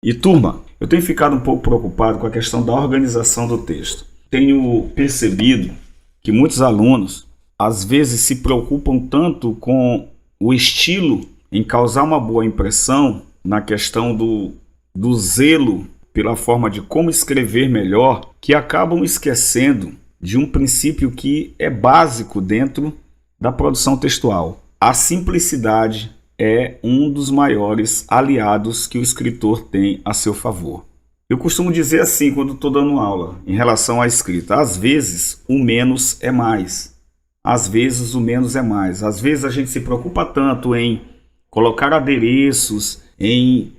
E turma, eu tenho ficado um pouco preocupado com a questão da organização do texto. Tenho percebido que muitos alunos às vezes se preocupam tanto com o estilo em causar uma boa impressão na questão do zelo pela forma de como escrever melhor, que acabam esquecendo de um princípio que é básico dentro da produção textual. A simplicidade é um dos maiores aliados que o escritor tem a seu favor. Eu costumo dizer assim quando estou dando aula em relação à escrita: às vezes o menos é mais, às vezes o menos é mais. Às vezes a gente se preocupa tanto em colocar adereços, em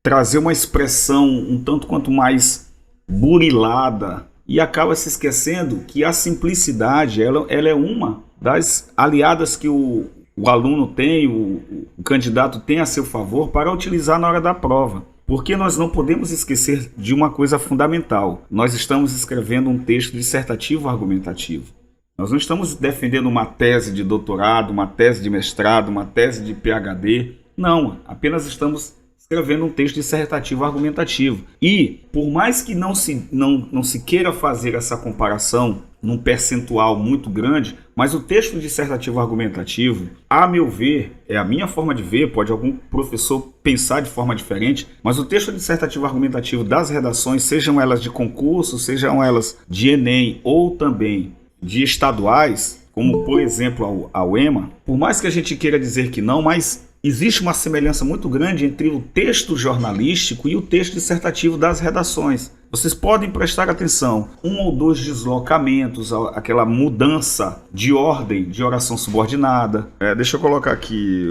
trazer uma expressão um tanto quanto mais burilada, e acaba se esquecendo que a simplicidade ela é uma das aliadas que o aluno tem, o candidato tem a seu favor para utilizar na hora da prova. Porque nós não podemos esquecer de uma coisa fundamental: nós estamos escrevendo um texto dissertativo argumentativo. Nós não estamos defendendo uma tese de doutorado, uma tese de mestrado, uma tese de PhD. Não, apenas estamos escrevendo um texto dissertativo argumentativo. E, por mais que não se queira fazer essa comparação num percentual muito grande, mas o texto dissertativo argumentativo, a meu ver, é a minha forma de ver, pode algum professor pensar de forma diferente, mas o texto dissertativo argumentativo das redações, sejam elas de concurso, sejam elas de Enem ou também de estaduais, como por exemplo a UEMA, por mais que a gente queira dizer que não, mas existe uma semelhança muito grande entre o texto jornalístico e o texto dissertativo das redações. Vocês podem prestar atenção, um ou dois deslocamentos, aquela mudança de ordem de oração subordinada. Deixa eu colocar aqui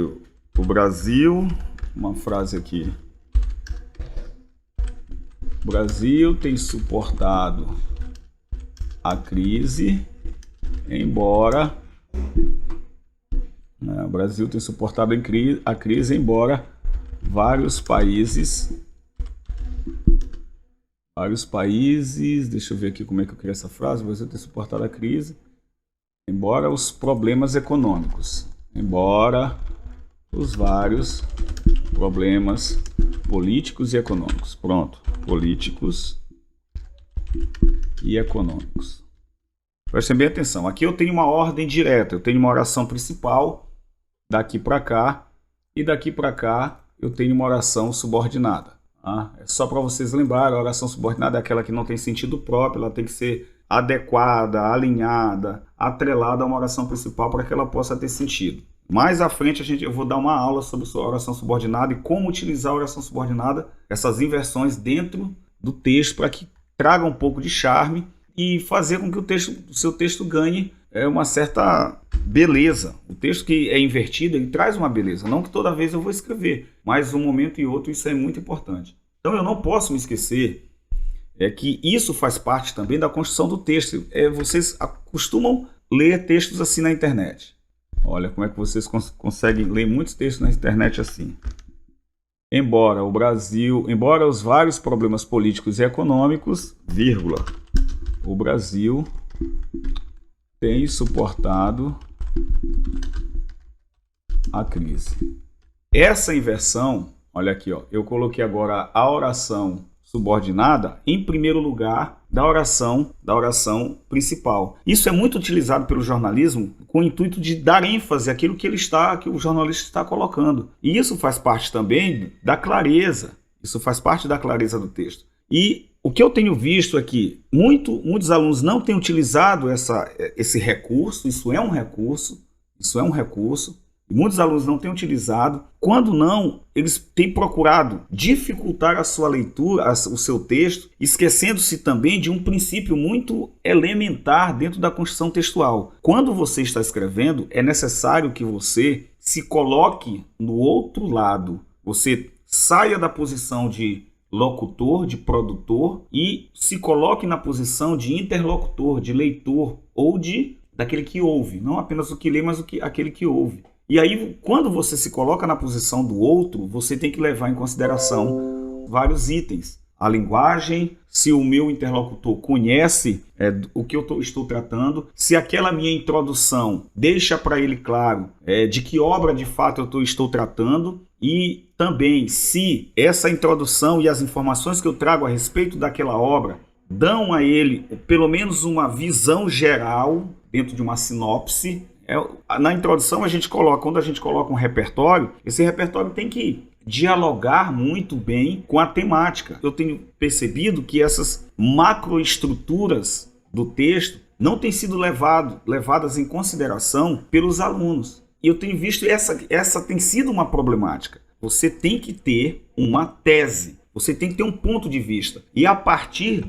o Brasil, uma frase aqui. O Brasil tem suportado a crise, embora... O Brasil tem suportado a crise, embora vários países, deixa eu ver aqui como é que eu criei essa frase: o Brasil tem suportado a crise, embora os problemas econômicos, embora os vários problemas políticos e econômicos. Pronto, políticos e econômicos. Prestem bem atenção, aqui eu tenho uma ordem direta, eu tenho uma oração principal, daqui para cá, e daqui para cá eu tenho uma oração subordinada. É só para vocês lembrarem, a oração subordinada é aquela que não tem sentido próprio, ela tem que ser adequada, alinhada, atrelada a uma oração principal para que ela possa ter sentido. Mais à frente eu vou dar uma aula sobre a oração subordinada e como utilizar a oração subordinada, essas inversões dentro do texto para que traga um pouco de charme e fazer com que o seu texto ganhe uma certa beleza. O texto que é invertido, ele traz uma beleza. Não que toda vez eu vou escrever, mas um momento e outro isso é muito importante. Então eu não posso me esquecer que isso faz parte também da construção do texto. Vocês costumam ler textos assim na internet. Olha como é que vocês conseguem ler muitos textos na internet assim. Embora os vários problemas políticos e econômicos, vírgula, o Brasil tem suportado a crise. Essa inversão, olha aqui, eu coloquei agora a oração subordinada em primeiro lugar da oração principal. Isso é muito utilizado pelo jornalismo com o intuito de dar ênfase àquilo que o jornalista está colocando. E isso faz parte também da clareza. Isso faz parte da clareza do texto. E o que eu tenho visto é que muitos alunos não têm utilizado esse recurso. Isso é um recurso, e muitos alunos não têm utilizado. Quando não, eles têm procurado dificultar a sua leitura, o seu texto, esquecendo-se também de um princípio muito elementar dentro da construção textual. Quando você está escrevendo, é necessário que você se coloque no outro lado. Você saia da posição de locutor, de produtor, e se coloque na posição de interlocutor, de leitor ou daquele que ouve, não apenas o que lê, mas aquele que ouve. E aí, quando você se coloca na posição do outro, você tem que levar em consideração vários itens. a linguagem, se o meu interlocutor conhece o que eu estou tratando, se aquela minha introdução deixa para ele claro de que obra de fato eu estou tratando, e também se essa introdução e as informações que eu trago a respeito daquela obra dão a ele pelo menos uma visão geral dentro de uma sinopse. Na introdução quando a gente coloca um repertório, esse repertório tem que dialogar muito bem com a temática. Eu tenho percebido que essas macroestruturas do texto não têm sido levadas em consideração pelos alunos. E eu tenho visto essa tem sido uma problemática. Você tem que ter uma tese, você tem que ter um ponto de vista. E a partir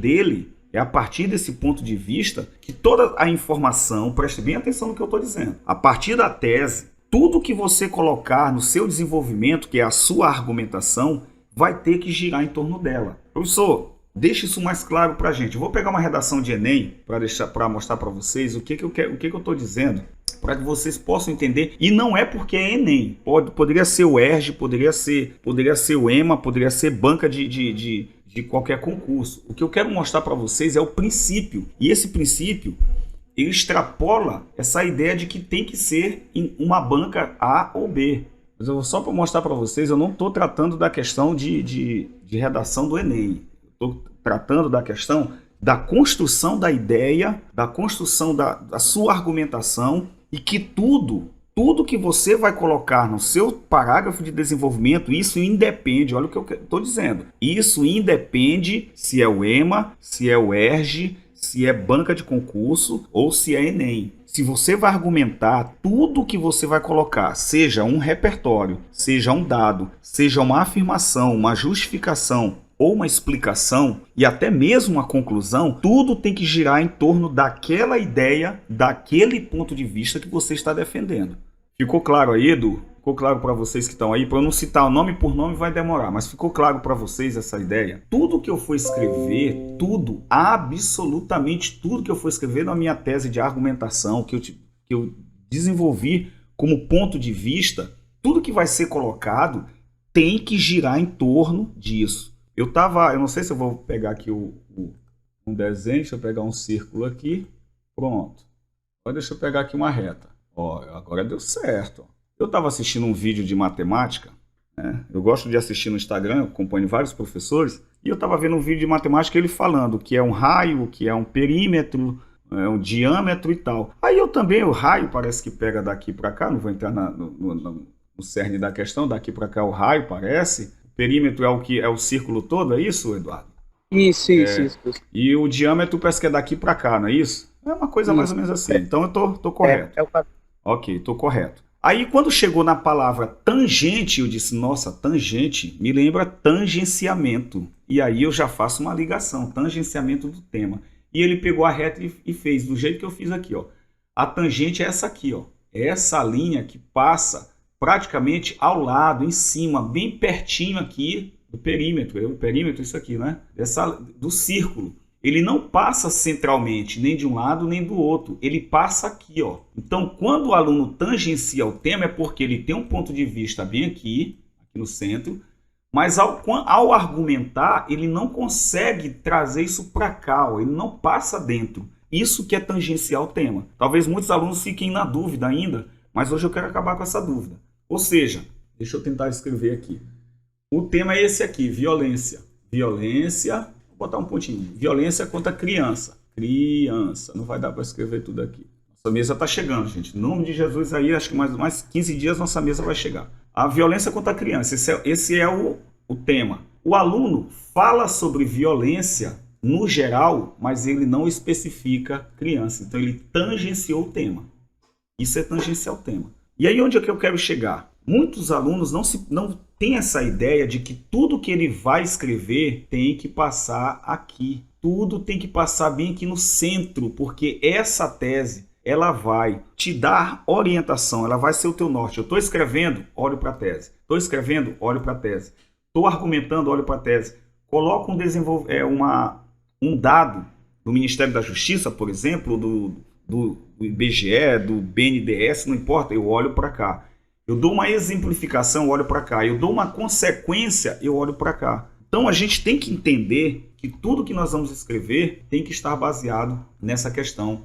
desse ponto de vista que toda a informação, preste bem atenção no que eu estou dizendo, a partir da tese, tudo que você colocar no seu desenvolvimento, que é a sua argumentação, vai ter que girar em torno dela. Professor, deixe isso mais claro para a gente. Eu vou pegar uma redação de Enem para mostrar para vocês o que eu estou dizendo, para que vocês possam entender. E não é porque é Enem. Poderia ser o ERJ, poderia ser o EMA, poderia ser banca de qualquer concurso. O que eu quero mostrar para vocês é o princípio. E esse princípio, ele extrapola essa ideia de que tem que ser em uma banca A ou B. Mas só para mostrar para vocês, eu não estou tratando da questão de redação do Enem. Estou tratando da questão da construção da ideia, da construção da sua argumentação, e que tudo que você vai colocar no seu parágrafo de desenvolvimento, isso independe, olha o que eu estou dizendo, isso independe se é o EMA, se é o ERJ, se é banca de concurso ou se é Enem. Se você vai argumentar, tudo que você vai colocar, seja um repertório, seja um dado, seja uma afirmação, uma justificação ou uma explicação e até mesmo uma conclusão, tudo tem que girar em torno daquela ideia, daquele ponto de vista que você está defendendo. Ficou claro aí, Edu? Ficou claro para vocês que estão aí? Para eu não citar o nome por nome vai demorar, mas ficou claro para vocês essa ideia? Tudo que eu for escrever, absolutamente tudo que eu for escrever na minha tese de argumentação, que eu desenvolvi como ponto de vista, tudo que vai ser colocado tem que girar em torno disso. Eu não sei se eu vou pegar aqui um desenho, deixa eu pegar um círculo aqui, pronto. Agora deixa eu pegar aqui uma reta. Ó, agora deu certo. Eu estava assistindo um vídeo de matemática, né? Eu gosto de assistir no Instagram, eu acompanho vários professores, e eu estava vendo um vídeo de matemática ele falando que é um raio, que é um perímetro, um diâmetro e tal. Aí o raio parece que pega daqui para cá, não vou entrar no cerne da questão, daqui para cá o raio parece, o perímetro é o círculo todo, é isso, Eduardo? Isso. E o diâmetro parece que é daqui para cá, não é isso? É uma coisa mais ou menos assim, então eu tô correto. Ok, tô correto. Aí quando chegou na palavra tangente, eu disse, nossa, tangente me lembra tangenciamento. E aí eu já faço uma ligação, tangenciamento do tema. E ele pegou a reta e fez do jeito que eu fiz aqui, ó. A tangente é essa aqui, ó. É essa linha que passa praticamente ao lado, em cima, bem pertinho aqui do perímetro. O perímetro, isso aqui, né? Do círculo. Ele não passa centralmente, nem de um lado, nem do outro. Ele passa aqui, ó. Então, quando o aluno tangencia o tema, é porque ele tem um ponto de vista bem aqui no centro, mas ao argumentar, ele não consegue trazer isso para cá, ó. Ele não passa dentro. Isso que é tangenciar o tema. Talvez muitos alunos fiquem na dúvida ainda, mas hoje eu quero acabar com essa dúvida. Ou seja, deixa eu tentar escrever aqui. O tema é esse aqui, violência. Violência... botar um pontinho. Violência contra criança. Criança. Não vai dar para escrever tudo aqui. Nossa mesa está chegando, gente. Em nome de Jesus aí, acho que mais 15 dias nossa mesa vai chegar. A violência contra a criança. Esse é o tema. O aluno fala sobre violência no geral, mas ele não especifica criança. Então ele tangenciou o tema. Isso é tangenciar o tema. E aí onde é que eu quero chegar? Muitos alunos não têm essa ideia de que tudo que ele vai escrever tem que passar aqui. Tudo tem que passar bem aqui no centro, porque essa tese ela vai te dar orientação, ela vai ser o teu norte. Eu estou escrevendo, olho para a tese. Estou escrevendo, olho para a tese. Estou argumentando, olho para a tese. Coloco um dado do Ministério da Justiça, por exemplo, do IBGE, do BNDES, não importa, eu olho para cá. Eu dou uma exemplificação, eu olho para cá. Eu dou uma consequência, eu olho para cá. Então a gente tem que entender que tudo que nós vamos escrever tem que estar baseado nessa questão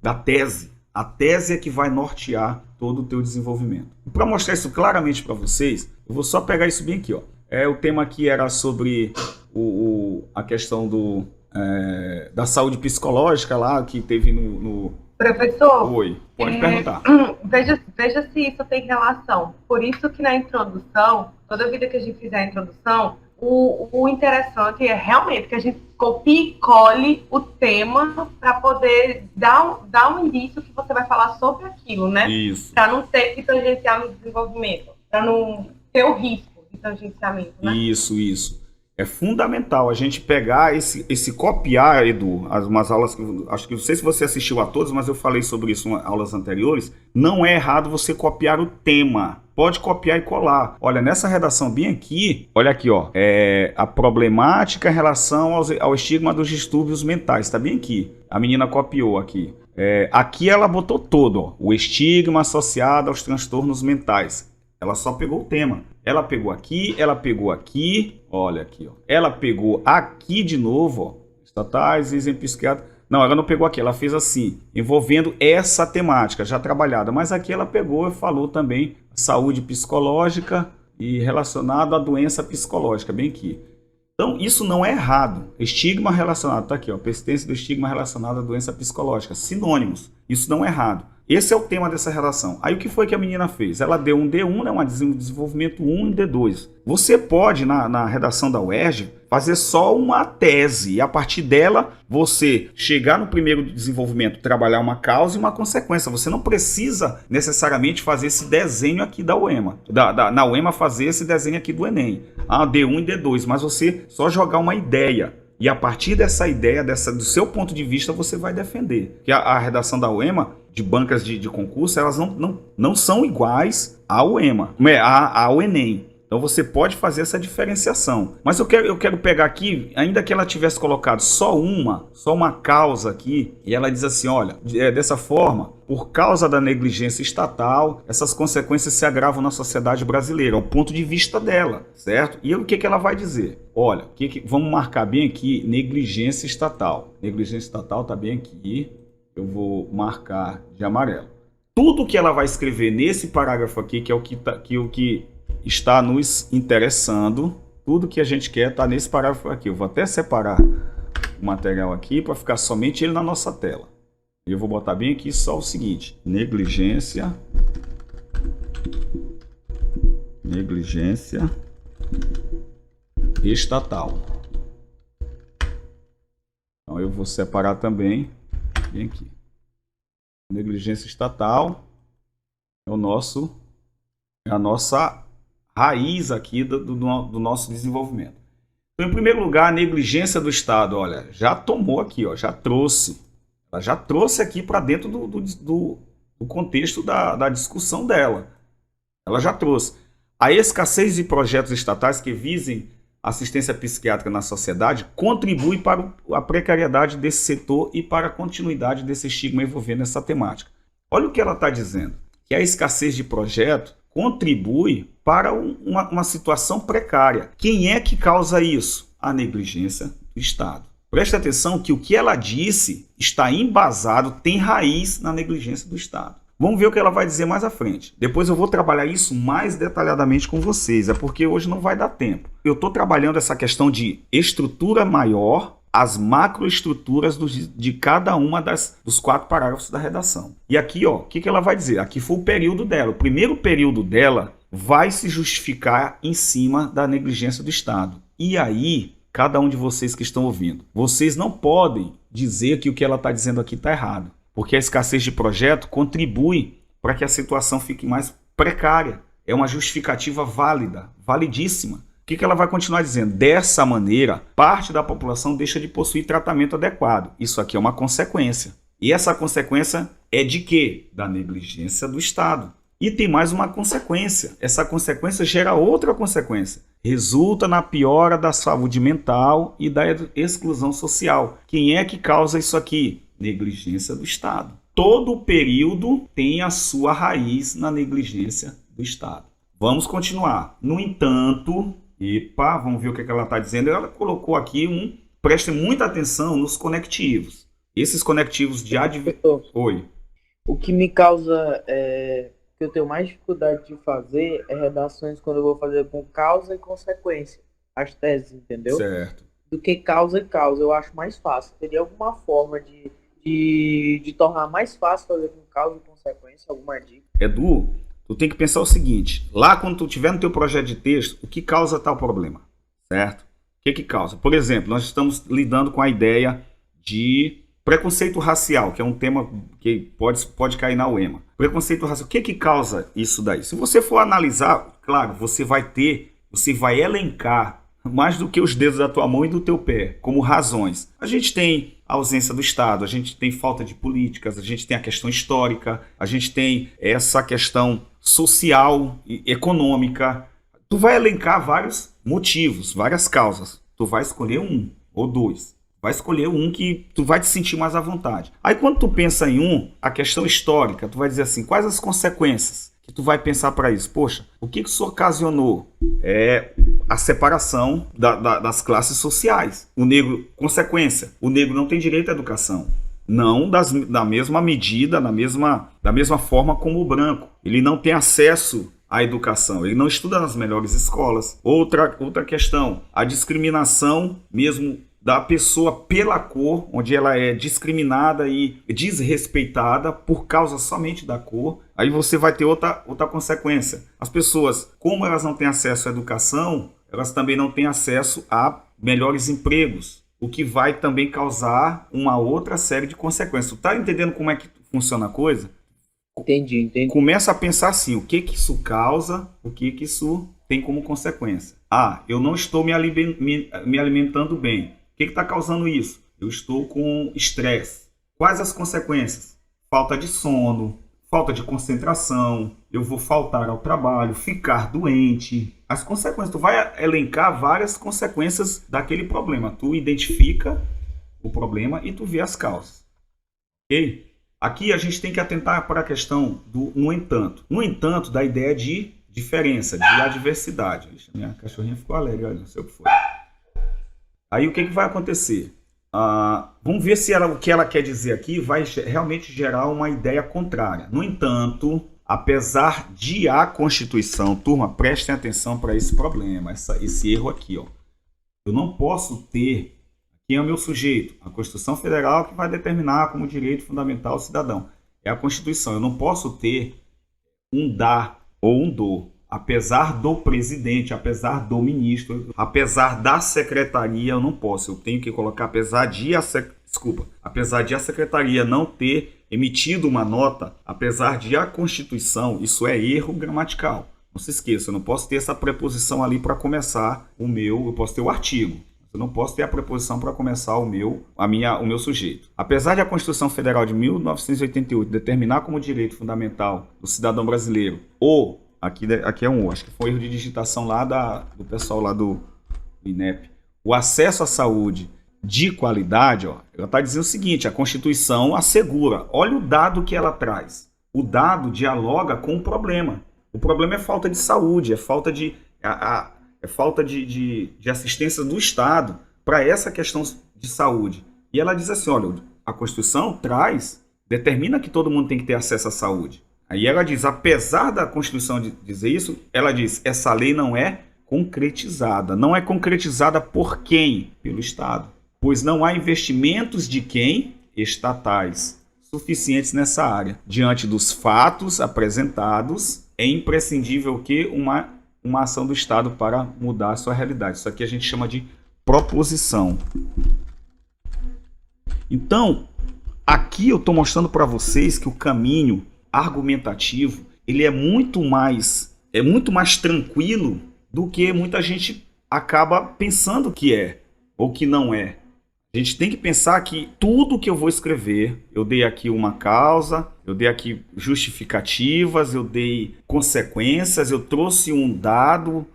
da tese. A tese é que vai nortear todo o teu desenvolvimento. Para mostrar isso claramente para vocês, eu vou só pegar isso bem aqui. Ó. O tema aqui era sobre a questão da saúde psicológica lá, que teve no... Professor, Oi, pode perguntar. Veja se isso tem relação. Por isso que na introdução, toda vida que a gente fizer a introdução, o interessante é realmente que a gente copie e cole o tema para poder dar um indício que você vai falar sobre aquilo, né? Isso. Para não ter que tangenciar no desenvolvimento, para não ter o risco de tangenciamento, né? Isso. É fundamental a gente pegar esse copiar, Edu, umas aulas que acho que não sei se você assistiu a todas, mas eu falei sobre isso em aulas anteriores. Não é errado você copiar o tema. Pode copiar e colar. Olha, nessa redação bem aqui, olha aqui, ó, a problemática em relação ao estigma dos distúrbios mentais. Tá bem aqui. A menina copiou aqui. Aqui ela botou todo, ó, o estigma associado aos transtornos mentais. Ela só pegou o tema. Ela pegou aqui, olha aqui, ó. Ela pegou aqui de novo, ó, estatais, exame psiquiátrico. Não, ela não pegou aqui, ela fez assim, envolvendo essa temática já trabalhada. Mas aqui ela pegou e falou também saúde psicológica e relacionado à doença psicológica, bem aqui. Então, isso não é errado. Estigma relacionado, tá aqui, ó, persistência do estigma relacionado à doença psicológica, sinônimos. Isso não é errado. Esse é o tema dessa relação. Aí o que foi que a menina fez? Ela deu um D1, né, um desenvolvimento 1 e D2. Você pode, na redação da UERJ, fazer só uma tese. E a partir dela, você chegar no primeiro desenvolvimento, trabalhar uma causa e uma consequência. Você não precisa necessariamente fazer esse desenho aqui da UEMA. Na UEMA fazer esse desenho aqui do Enem. D1 e D2. Mas você só jogar uma ideia. E a partir dessa ideia, do seu ponto de vista, você vai defender. Porque a redação da UEMA, de bancas de concurso, elas não são iguais ao UEMA, ao Enem. Então você pode fazer essa diferenciação. Mas eu quero pegar aqui, ainda que ela tivesse colocado só uma causa aqui, e ela diz assim, olha, dessa forma, por causa da negligência estatal, essas consequências se agravam na sociedade brasileira, ao ponto de vista dela, certo? E o que ela vai dizer? Olha, vamos marcar bem aqui, negligência estatal. Negligência estatal está bem aqui, eu vou marcar de amarelo. Tudo que ela vai escrever nesse parágrafo aqui, que é o que está nos interessando, tudo que a gente quer está nesse parágrafo aqui. Eu vou até separar o material aqui para ficar somente ele na nossa tela. E eu vou botar bem aqui só o seguinte: negligência estatal. Então eu vou separar também bem aqui. Negligência estatal é a nossa raiz aqui do nosso desenvolvimento. Então, em primeiro lugar, a negligência do Estado, olha, já tomou aqui, ó, já trouxe. Ela já trouxe aqui para dentro do contexto da discussão dela. Ela já trouxe. A escassez de projetos estatais que visem assistência psiquiátrica na sociedade contribui para a precariedade desse setor e para a continuidade desse estigma envolvendo essa temática. Olha o que ela está dizendo, que a escassez de projeto contribui para uma situação precária. Quem é que causa isso? A negligência do Estado. Preste atenção que o que ela disse está embasado, tem raiz na negligência do Estado. Vamos ver o que ela vai dizer mais à frente. Depois eu vou trabalhar isso mais detalhadamente com vocês, é porque hoje não vai dar tempo. Eu estou trabalhando essa questão de estrutura maior, as macroestruturas de cada uma dos 4 parágrafos da redação. E aqui, ó, o que ela vai dizer? Aqui foi o período dela. O primeiro período dela vai se justificar em cima da negligência do Estado. E aí, cada um de vocês que estão ouvindo, vocês não podem dizer que o que ela está dizendo aqui está errado, porque a escassez de projeto contribui para que a situação fique mais precária. É uma justificativa válida, validíssima. O que ela vai continuar dizendo? Dessa maneira, parte da população deixa de possuir tratamento adequado. Isso aqui é uma consequência. E essa consequência é de quê? Da negligência do Estado. E tem mais uma consequência. Essa consequência gera outra consequência. Resulta na piora da saúde mental e da exclusão social. Quem é que causa isso aqui? Negligência do Estado. Todo período tem a sua raiz na negligência do Estado. Vamos continuar. No entanto, Epa, vamos ver o que ela está dizendo. Ela colocou aqui preste muita atenção nos conectivos. Esses conectivos de Professor, Oi. o que me causa, que eu tenho mais dificuldade de fazer é redações quando eu vou fazer com causa e consequência, as teses, entendeu? Certo. Do que causa e causa, eu acho mais fácil. Teria alguma forma de tornar mais fácil fazer com causa e consequência, alguma dica? Edu, tu tem que pensar o seguinte, lá quando tu tiver no teu projeto de texto, o que causa tal problema, certo? O que causa? Por exemplo, nós estamos lidando com a ideia de preconceito racial, que é um tema que pode cair na UEMA. Preconceito racial, o que causa isso daí? Se você for analisar, claro, você vai elencar mais do que os dedos da tua mão e do teu pé, como razões. A gente tem a ausência do Estado, a gente tem falta de políticas, a gente tem a questão histórica, a gente tem essa questão social e econômica. Tu vai elencar vários motivos, várias causas. Tu vai escolher um ou dois. Vai escolher um que tu vai te sentir mais à vontade. Aí quando tu pensa em a questão histórica, tu vai dizer assim, quais as consequências que tu vai pensar para isso? Poxa, o que isso ocasionou? A separação das classes sociais. O negro, consequência, o negro não tem direito à educação. Não da mesma medida, da mesma forma como o branco. Ele não tem acesso à educação, ele não estuda nas melhores escolas. Outra questão, a discriminação mesmo da pessoa pela cor, onde ela é discriminada e desrespeitada por causa somente da cor. Aí você vai ter outra consequência. As pessoas, como elas não têm acesso à educação, elas também não têm acesso a melhores empregos, o que vai também causar uma outra série de consequências. Tu tá entendendo como é que funciona a coisa? Entendi. Começa a pensar assim, o que isso causa, o que isso tem como consequência. Eu não estou me alimentando bem. O que está causando isso? Eu estou com estresse. Quais as consequências? Falta de sono, falta de concentração, eu vou faltar ao trabalho, ficar doente. As consequências, tu vai elencar várias consequências daquele problema. Tu identifica o problema e tu vê as causas. Ok? Aqui a gente tem que atentar para a questão do no entanto. No entanto, da ideia de diferença, de adversidade. Minha cachorrinha ficou alegre, olha, não sei o que foi. Aí o que vai acontecer? Vamos ver se o que ela quer dizer aqui vai realmente gerar uma ideia contrária. No entanto, apesar de a Constituição, turma, prestem atenção para esse problema, esse erro aqui. Eu não posso ter, quem é o meu sujeito? A Constituição Federal que vai determinar como direito fundamental o cidadão. É a Constituição. Eu não posso ter um dar ou um do. Apesar do presidente, apesar do ministro, apesar da secretaria, eu não posso. Eu tenho que colocar apesar de a secretaria não ter emitido uma nota, apesar de a Constituição, isso é erro gramatical. Não se esqueça, eu não posso ter essa preposição ali para começar eu posso ter o artigo. Eu não posso ter a preposição para começar o meu sujeito. Apesar de a Constituição Federal de 1988 determinar como direito fundamental do cidadão brasileiro aqui é acho que foi um erro de digitação lá do pessoal lá do INEP. O acesso à saúde de qualidade, ela está dizendo o seguinte, a Constituição assegura. Olha o dado que ela traz. O dado dialoga com o problema. O problema é falta de saúde, é falta de assistência do Estado para essa questão de saúde. E ela diz assim, olha, a Constituição determina que todo mundo tem que ter acesso à saúde. Aí ela diz, apesar da Constituição dizer isso, ela diz, essa lei não é concretizada. Não é concretizada por quem? Pelo Estado. Pois não há investimentos de quem? Estatais, suficientes nessa área. Diante dos fatos apresentados, é imprescindível que uma ação do Estado para mudar a sua realidade. Isso aqui a gente chama de proposição. Então, aqui eu estou mostrando para vocês que o caminho argumentativo, ele é muito mais tranquilo do que muita gente acaba pensando que é ou que não é. A gente tem que pensar que tudo que eu vou escrever, eu dei aqui uma causa, eu dei aqui justificativas, eu dei consequências, eu trouxe um dado,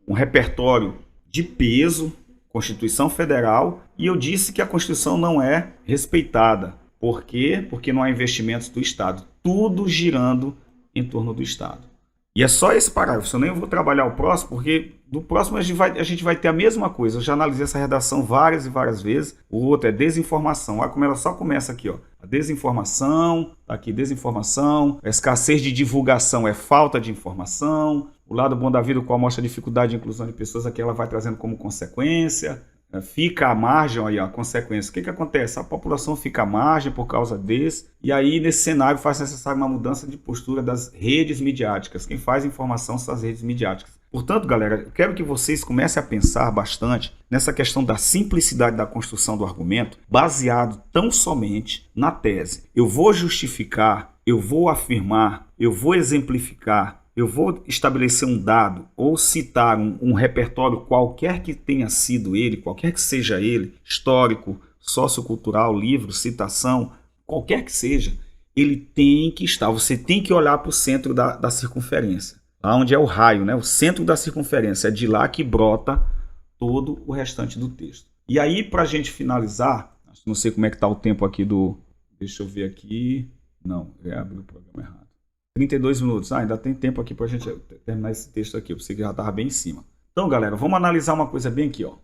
um repertório de peso, Constituição Federal, e eu disse que a Constituição não é respeitada. Por quê? Porque não há investimentos do Estado. Tudo girando em torno do Estado. E é só esse parágrafo, eu nem vou trabalhar o próximo, porque do próximo a gente vai ter a mesma coisa. Eu já analisei essa redação várias e várias vezes. O outro é desinformação. Olha como ela só começa aqui, ó. A desinformação, tá aqui, desinformação. A escassez de divulgação é falta de informação. O lado bom da vida, o qual mostra a dificuldade de inclusão de pessoas, aqui ela vai trazendo como consequência. Fica à margem, aí a consequência. O que acontece? A população fica à margem por causa desse, e aí nesse cenário faz necessário uma mudança de postura das redes midiáticas. Quem faz informação são as redes midiáticas. Portanto, galera, eu quero que vocês comecem a pensar bastante nessa questão da simplicidade da construção do argumento, baseado tão somente na tese. Eu vou justificar, eu vou afirmar, eu vou exemplificar, eu vou estabelecer um dado ou citar um repertório qualquer que tenha sido ele, qualquer que seja ele, histórico, sociocultural, livro, citação, qualquer que seja, ele tem que estar, você tem que olhar para o centro da circunferência, lá onde é o raio, né? O centro da circunferência, é de lá que brota todo o restante do texto. E aí, para a gente finalizar, não sei como é que está o tempo aqui deixa eu ver aqui, não, eu abri o programa errado. 32 minutos. Ainda tem tempo aqui para a gente terminar esse texto aqui. Eu pensei que já estava bem em cima. Então, galera, vamos analisar uma coisa bem aqui, ó.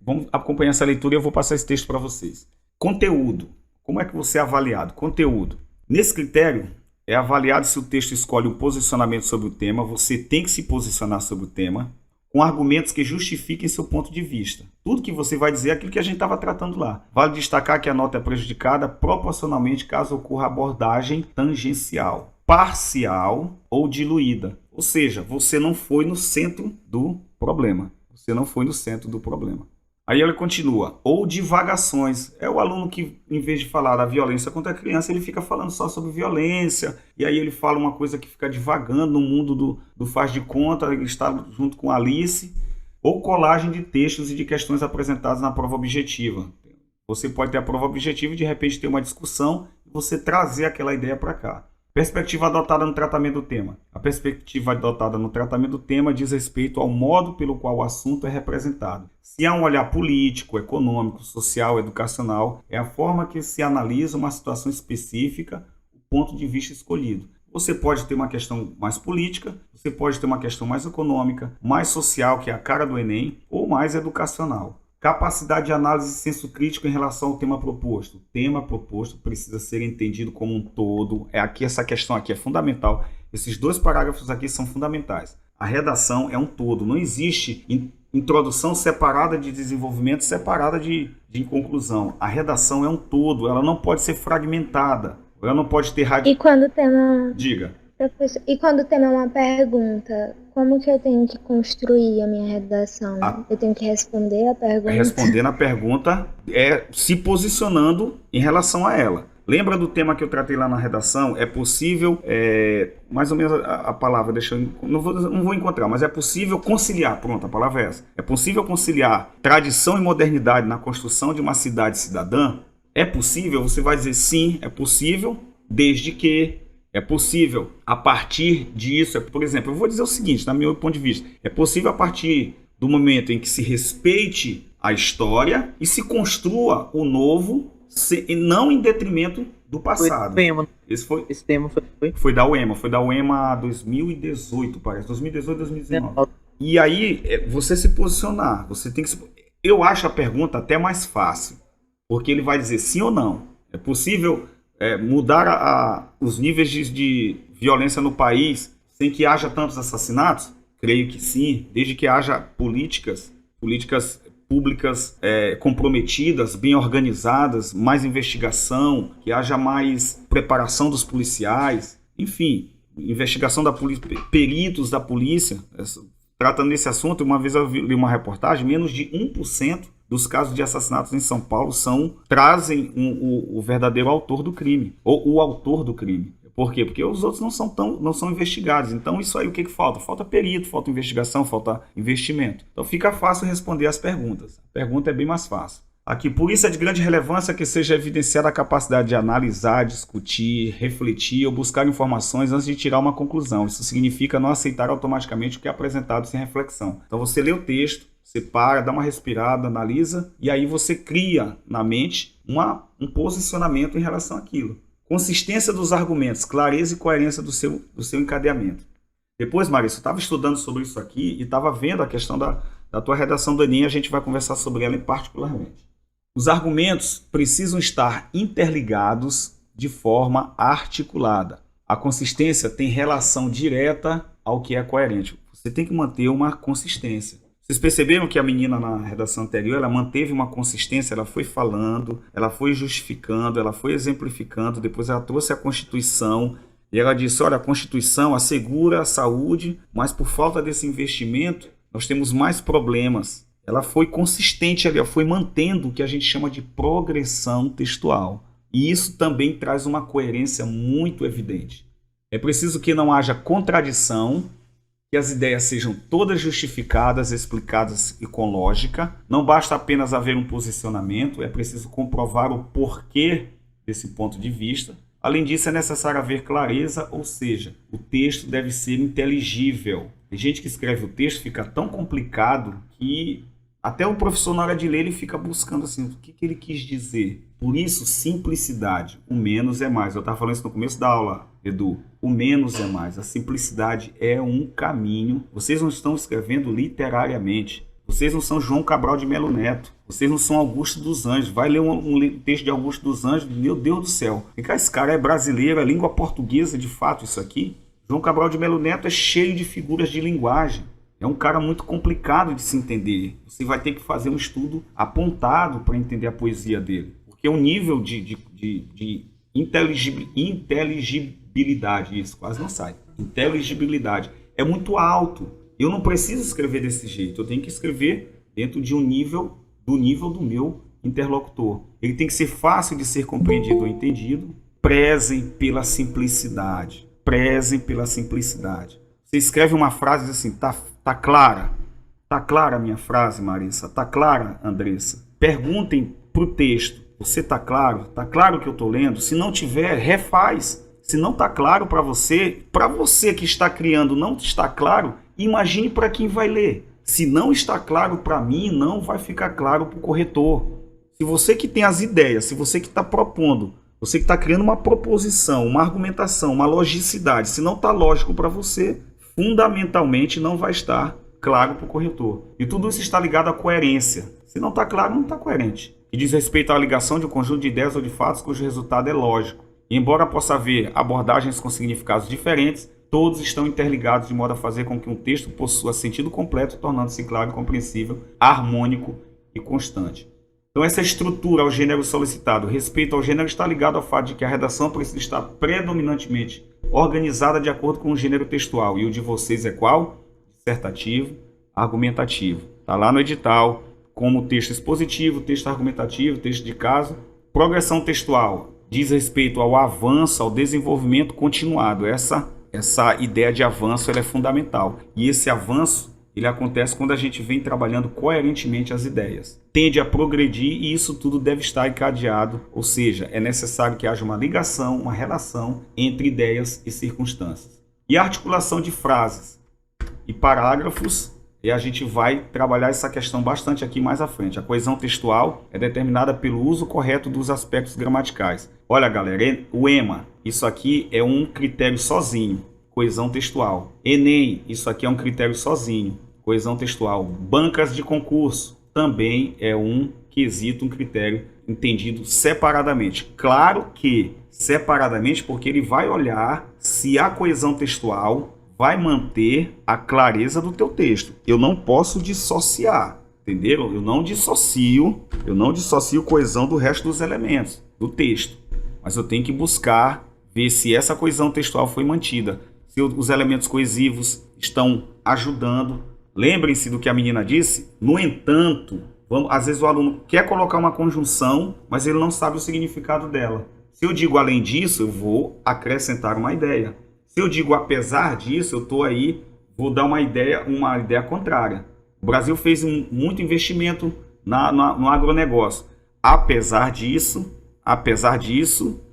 Vamos acompanhar essa leitura e eu vou passar esse texto para vocês. Conteúdo. Como é que você é avaliado? Conteúdo. Nesse critério, é avaliado se o texto escolhe um posicionamento sobre o tema. Você tem que se posicionar sobre o tema com argumentos que justifiquem seu ponto de vista. Tudo que você vai dizer é aquilo que a gente estava tratando lá. Vale destacar que a nota é prejudicada proporcionalmente caso ocorra abordagem tangencial, parcial ou diluída. Ou seja, você não foi no centro do problema. Você não foi no centro do problema. Aí ele continua. Ou divagações. É o aluno que, em vez de falar da violência contra a criança, ele fica falando só sobre violência. E aí ele fala uma coisa que fica divagando no mundo do faz de conta. Ele está junto com Alice. Ou colagem de textos e de questões apresentadas na prova objetiva. Você pode ter a prova objetiva e de repente ter uma discussão e você trazer aquela ideia para cá. Perspectiva adotada no tratamento do tema. A perspectiva adotada no tratamento do tema diz respeito ao modo pelo qual o assunto é representado. Se há um olhar político, econômico, social, educacional, é a forma que se analisa uma situação específica, o ponto de vista escolhido. Você pode ter uma questão mais política, você pode ter uma questão mais econômica, mais social, que é a cara do Enem, ou mais educacional. Capacidade de análise e senso crítico em relação ao tema proposto. O tema proposto precisa ser entendido como um todo. Essa questão aqui é fundamental. Esses dois parágrafos aqui são fundamentais. A redação é um todo. Não existe introdução separada de desenvolvimento, separada de conclusão. A redação é um todo. Ela não pode ser fragmentada. Ela não pode ter... E quando o tema... Diga. Professor, e quando o tema é uma pergunta, como que eu tenho que construir a minha redação? Eu tenho que responder a pergunta? Respondendo a pergunta é se posicionando em relação a ela. Lembra do tema que eu tratei lá na redação? É possível, mais ou menos a palavra, não vou encontrar, mas é possível conciliar, pronto, a palavra é essa. É possível conciliar tradição e modernidade na construção de uma cidade cidadã? É possível? Você vai dizer sim, é possível, desde que... É possível, a partir disso, por exemplo, eu vou dizer o seguinte, no meu ponto de vista, é possível a partir do momento em que se respeite a história e se construa o novo, não em detrimento do passado. Esse tema foi da UEMA 2018, parece, 2018, 2019. E aí, você se posicionar, você tem que eu acho a pergunta até mais fácil, porque ele vai dizer sim ou não. É possível... mudar os níveis de violência no país sem que haja tantos assassinatos? Creio que sim, desde que haja políticas públicas comprometidas, bem organizadas, mais investigação, que haja mais preparação dos policiais, enfim, investigação da polícia, peritos da polícia. Tratando desse assunto, uma vez eu li uma reportagem, menos de 1% dos casos de assassinatos em São Paulo trazem o verdadeiro autor do crime, ou o autor do crime. Por quê? Porque os outros não são investigados. Então, isso aí, o que falta? Falta perito, falta investigação, falta investimento. Então, fica fácil responder as perguntas. A pergunta é bem mais fácil. Aqui, por isso é de grande relevância que seja evidenciada a capacidade de analisar, discutir, refletir ou buscar informações antes de tirar uma conclusão. Isso significa não aceitar automaticamente o que é apresentado sem reflexão. Então, você lê o texto, você para, dá uma respirada, analisa, e aí você cria na mente um posicionamento em relação àquilo. Consistência dos argumentos, clareza e coerência do seu encadeamento. Depois, Marisa, eu estava estudando sobre isso aqui e estava vendo a questão da tua redação do Enem, a gente vai conversar sobre ela particularmente. Os argumentos precisam estar interligados de forma articulada. A consistência tem relação direta ao que é coerente. Você tem que manter uma consistência. Vocês perceberam que a menina na redação anterior, ela manteve uma consistência, ela foi falando, ela foi justificando, ela foi exemplificando, depois ela trouxe a Constituição, e ela disse, olha, a Constituição assegura a saúde, mas por falta desse investimento, nós temos mais problemas. Ela foi consistente ali, ela foi mantendo o que a gente chama de progressão textual. E isso também traz uma coerência muito evidente. É preciso que não haja contradição, que as ideias sejam todas justificadas, explicadas e com lógica. Não basta apenas haver um posicionamento, é preciso comprovar o porquê desse ponto de vista. Além disso, é necessário haver clareza, ou seja, o texto deve ser inteligível. Tem gente que escreve o texto, fica tão complicado que até o professor, na hora de ler, ele fica buscando assim, o que ele quis dizer. Por isso, simplicidade. O menos é mais. Eu estava falando isso no começo da aula, Edu. O menos é mais. A simplicidade é um caminho. Vocês não estão escrevendo literariamente. Vocês não são João Cabral de Melo Neto. Vocês não são Augusto dos Anjos. Vai ler um texto de Augusto dos Anjos. Meu Deus do céu. Esse cara é brasileiro, é língua portuguesa de fato isso aqui. João Cabral de Melo Neto é cheio de figuras de linguagem. É um cara muito complicado de se entender. Você vai ter que fazer um estudo apontado para entender a poesia dele. Porque o nível de inteligibilidade, isso quase não sai, inteligibilidade é muito alto. Eu não preciso escrever desse jeito. Eu tenho que escrever dentro de um nível do meu interlocutor. Ele tem que ser fácil de ser compreendido ou entendido. Prezem pela simplicidade. Prezem pela simplicidade. Você escreve uma frase assim, tá clara? Tá clara a minha frase, Marissa? Tá clara, Andressa? Perguntem pro texto. Você tá claro? Tá claro o que eu tô lendo? Se não tiver, refaz. Se não tá claro para você que está criando não está claro, imagine para quem vai ler. Se não está claro para mim, não vai ficar claro para o corretor. Se você que tem as ideias, se você que está propondo, você que está criando uma proposição, uma argumentação, uma logicidade, se não está lógico para você, fundamentalmente não vai estar claro para o corretor. E tudo isso está ligado à coerência. Se não está claro, não está coerente. E diz respeito à ligação de um conjunto de ideias ou de fatos cujo resultado é lógico. E embora possa haver abordagens com significados diferentes, todos estão interligados de modo a fazer com que um texto possua sentido completo, tornando-se claro e compreensível, harmônico e constante. Então essa estrutura ao gênero solicitado, respeito ao gênero, está ligado ao fato de que a redação precisa estar predominantemente organizada de acordo com o gênero textual. E o de vocês é qual? Dissertativo, argumentativo. Está lá no edital, como texto expositivo, texto argumentativo, texto de caso. Progressão textual diz respeito ao avanço, ao desenvolvimento continuado. Essa ideia de avanço ela é fundamental. E esse avanço ele acontece quando a gente vem trabalhando coerentemente as ideias. Tende a progredir e isso tudo deve estar encadeado, ou seja, é necessário que haja uma ligação, uma relação entre ideias e circunstâncias. E a articulação de frases e parágrafos, e a gente vai trabalhar essa questão bastante aqui mais à frente. A coesão textual é determinada pelo uso correto dos aspectos gramaticais. Olha, galera, o EMA, isso aqui é um critério sozinho, coesão textual. Enem, isso aqui é um critério sozinho, coesão textual. Bancas de concurso, também é um quesito, um critério entendido separadamente. Claro que separadamente, porque ele vai olhar se a coesão textual vai manter a clareza do teu texto. Eu não posso dissociar, entenderam? Eu não dissocio coesão do resto dos elementos do texto. Mas eu tenho que buscar ver se essa coesão textual foi mantida, se os elementos coesivos estão ajudando. Lembrem-se do que a menina disse. No entanto, às vezes o aluno quer colocar uma conjunção, mas ele não sabe o significado dela. Se eu digo além disso, eu vou acrescentar uma ideia. Se eu digo apesar disso, eu estou aí, vou dar uma ideia contrária. O Brasil fez muito investimento no agronegócio. Apesar disso,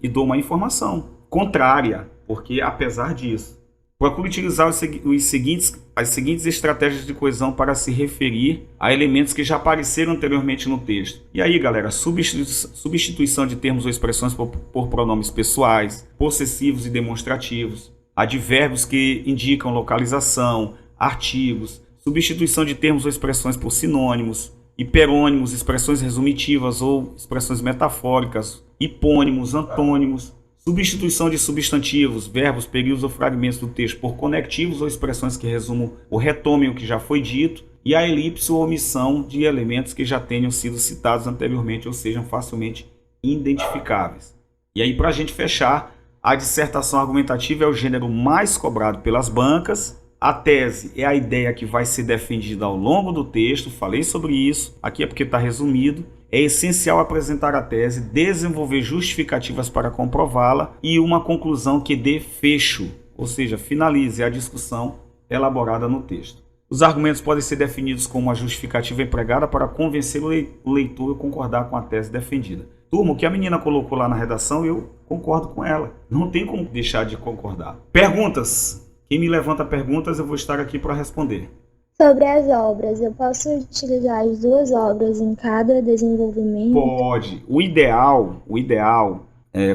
e dou uma informação contrária, porque apesar disso. Procure utilizar as seguintes estratégias de coesão para se referir a elementos que já apareceram anteriormente no texto. E aí, galera, substituição de termos ou expressões por pronomes pessoais, possessivos e demonstrativos. advérbios que indicam localização, artigos, substituição de termos ou expressões por sinônimos, hiperônimos, expressões resumitivas ou expressões metafóricas, hipônimos, antônimos, substituição de substantivos, verbos, períodos ou fragmentos do texto por conectivos ou expressões que resumam ou retomem o que já foi dito, e a elipse ou omissão de elementos que já tenham sido citados anteriormente ou sejam facilmente identificáveis. E aí, para a gente fechar, a dissertação argumentativa é o gênero mais cobrado pelas bancas. A tese é a ideia que vai ser defendida ao longo do texto, falei sobre isso, aqui é porque está resumido. É essencial apresentar a tese, desenvolver justificativas para comprová-la e uma conclusão que dê fecho, ou seja, finalize a discussão elaborada no texto. Os argumentos podem ser definidos como uma justificativa empregada para convencer o leitor a concordar com a tese defendida. Turma, o que a menina colocou lá na redação, eu concordo com ela. Não tem como deixar de concordar. Perguntas? Quem me levanta perguntas, eu vou estar aqui para responder. Sobre as obras, eu posso utilizar as 2 obras em cada desenvolvimento? Pode. O ideal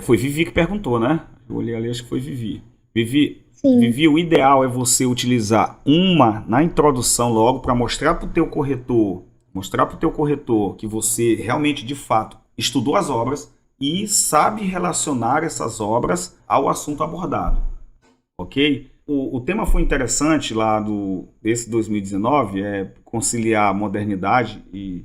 foi Vivi que perguntou, né? Eu olhei ali, acho que foi Vivi. Vivi, o ideal é você utilizar uma na introdução logo para mostrar para o teu corretor que você realmente, de fato, estudou as obras e sabe relacionar essas obras ao assunto abordado, ok? O tema foi interessante lá desse 2019, conciliar modernidade e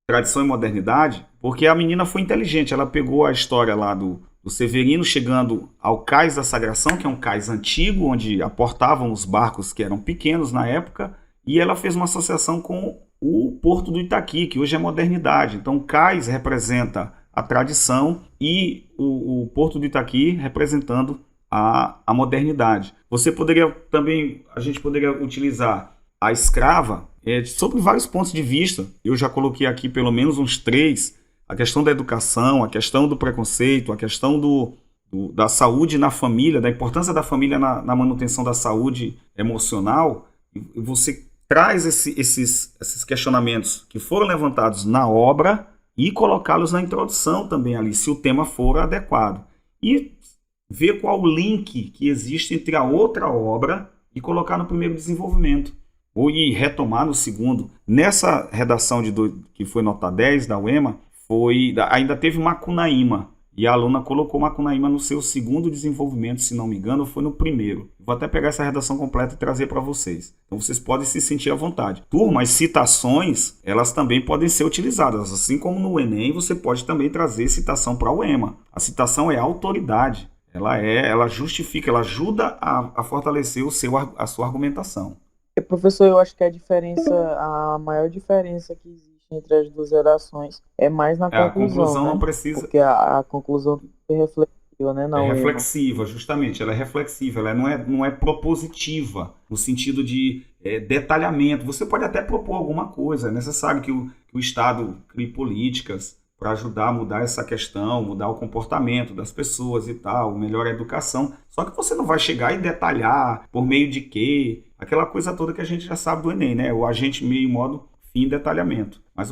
tradição e modernidade, porque a menina foi inteligente, ela pegou a história lá do Severino chegando ao cais da Sagração, que é um cais antigo, onde aportavam os barcos que eram pequenos na época, e ela fez uma associação com o Porto do Itaqui, que hoje é modernidade. Então, o cais representa a tradição e o Porto do Itaqui representando a modernidade. A gente poderia utilizar a escrava sobre vários pontos de vista. Eu já coloquei aqui pelo menos uns 3, a questão da educação, a questão do preconceito, a questão da saúde na família, da importância da família na manutenção da saúde emocional. E você traz esses questionamentos que foram levantados na obra e colocá-los na introdução também ali, se o tema for adequado. E ver qual o link que existe entre a outra obra e colocar no primeiro desenvolvimento, ou retomar no segundo. Nessa redação que foi nota 10 da UEMA, ainda teve Macunaíma, e a aluna colocou Macunaíma no seu segundo desenvolvimento, se não me engano, foi no primeiro. Vou até pegar essa redação completa e trazer para vocês. Então vocês podem se sentir à vontade. Turma, as citações, elas também podem ser utilizadas. Assim como no Enem, você pode também trazer citação para o UEMA. A citação é autoridade. Ela justifica, ela ajuda a fortalecer a sua argumentação. Professor, eu acho que a maior diferença que existe entre as 2 redações é mais na conclusão. A conclusão, né? Não precisa. Porque a conclusão é reflexiva, né? É reflexiva, justamente. Ela é reflexiva, ela não é propositiva, no sentido de detalhamento. Você pode até propor alguma coisa. É necessário que o Estado crie políticas para ajudar a mudar essa questão, mudar o comportamento das pessoas e tal, melhorar a educação. Só que você não vai chegar e detalhar por meio de quê, aquela coisa toda que a gente já sabe do Enem, né? O agente, meio, modo, fim, detalhamento. Mas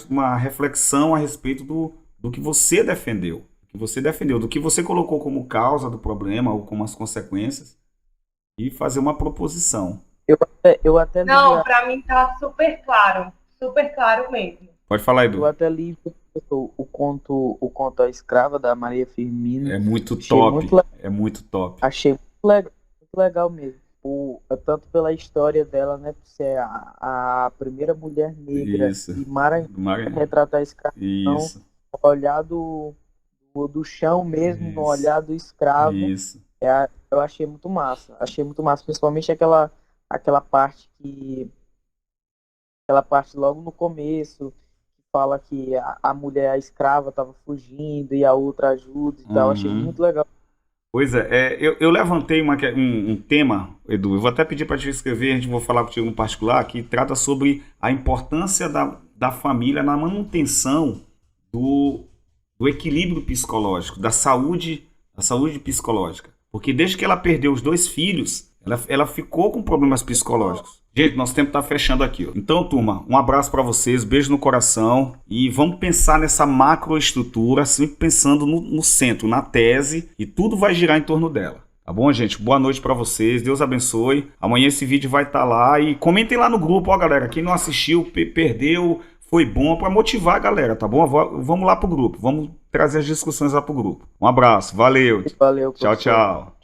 uma reflexão a respeito do que você defendeu, do que você colocou como causa do problema ou como as consequências, e fazer uma proposição. Eu até Não, para mim tá super claro mesmo. Pode falar, Edu. Eu até li o conto A Escrava, da Maria Firmina. É muito top. É muito top. Achei muito legal mesmo. Tanto pela história dela, né? Por ser a primeira mulher negra de Maranhão, retratar a escravidão, no olhar do chão mesmo, no olhar do escravo. Isso. Eu achei muito massa. Principalmente aquela parte logo no começo, fala que a mulher, a escrava, estava fugindo e a outra ajuda e tal. Achei muito legal. Pois eu levantei um tema, Edu, eu vou até pedir para te escrever, a gente vai falar contigo no particular, que trata sobre a importância da família na manutenção do equilíbrio psicológico, da saúde psicológica. Porque desde que ela perdeu os 2 filhos, ela ficou com problemas psicológicos. Gente, nosso tempo está fechando aqui. Então, turma, um abraço para vocês, beijo no coração, e vamos pensar nessa macroestrutura, sempre pensando no centro, na tese, e tudo vai girar em torno dela. Tá bom, gente? Boa noite pra vocês. Deus abençoe. Amanhã esse vídeo vai estar lá. E comentem lá no grupo, ó, galera. Quem não assistiu, perdeu, foi bom, pra motivar a galera, tá bom? Vamos lá pro grupo. Vamos trazer as discussões lá pro grupo. Um abraço. Valeu. Valeu. Tchau, tchau.